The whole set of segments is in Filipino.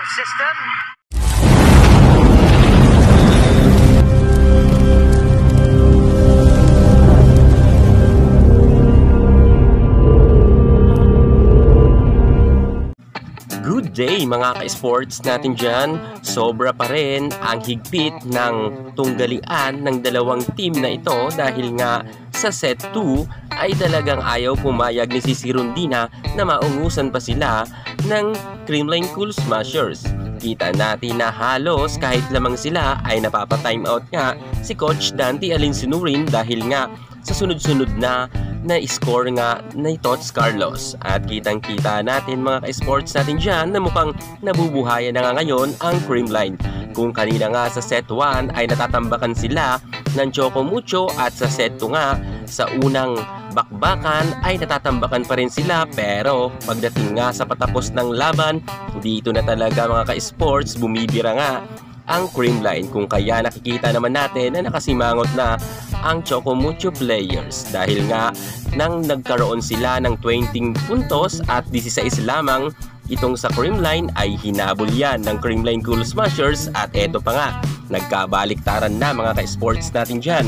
system. Good day mga ka-sports natin dyan. Sobra pa rin ang higpit ng tunggalian ng dalawang team na ito dahil nga sa set 2 ay talagang ayaw pumayag ni Sisi Rondina na maungusan pa sila ng Creamline Cool Smashers. Kita natin na halos kahit lamang sila ay napapa-timeout nga si Coach Dante Alinsinurin dahil nga sa sunod-sunod na score nga ni Tots Carlos. At kitang-kita natin mga ka-sports natin dyan na mukhang nabubuhayan na nga ngayon ang Creamline. Kung kanina nga sa set 1 ay natatambakan sila ng Choco Mucho at sa set 2 nga sa unang bakbakan ay natatambakan pa rin sila, pero pagdating nga sa patapos ng laban, dito na talaga mga ka-sports bumibira nga ang Creamline, kung kaya nakikita naman natin na nakasimangot na ang Choco Mucho players dahil nga nang nagkaroon sila ng 20 puntos at 16 lamang itong sa Creamline ay hinabol yan ng Creamline Cool Smashers. At eto pa nga, nagkabaliktaran na mga ka-sports natin dyan.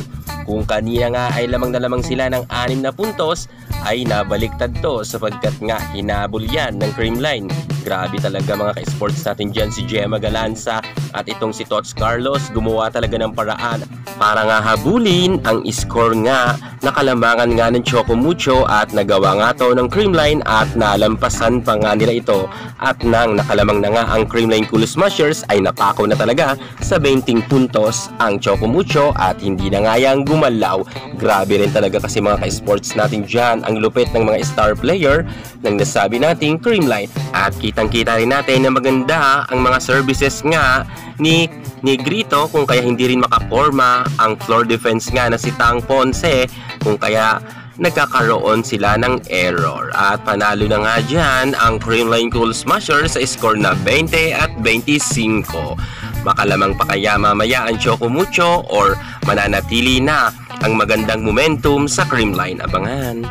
Kung kanina nga ay lamang na lamang sila ng 6 na puntos ay nabaliktad to sapagkat nga hinabol yan ng Creamline. Grabe talaga mga ka-sports natin dyan, si Gemma Galanza at itong si Tots Carlos gumawa talaga ng paraan para nga habulin ang score nga nakalamangan nga ng Choco Mucho, at nagawa nga to ng Creamline at nalampasan pa nga nila ito. At nang nakalamang na nga ang Creamline Cool Smashers ay napako na talaga sa 20 puntos ang Choco Mucho at hindi na nga yang gumalaw. Grabe rin talaga kasi mga ka-sports natin dyan ang lupit ng mga star player ng nasabi nating Creamline. At kitang-kita rin natin na maganda ang mga services nga ni Grito, kung kaya hindi rin makaporma ang floor defense nga na si Tang Ponce, kung kaya nagkakaroon sila ng error. At panalo na nga dyan ang Creamline Cool Smashers sa score na 20 at 25. Makalamang pa kaya mamaya ang Choco Mucho or mananatili na ang magandang momentum sa Creamline? Abangan!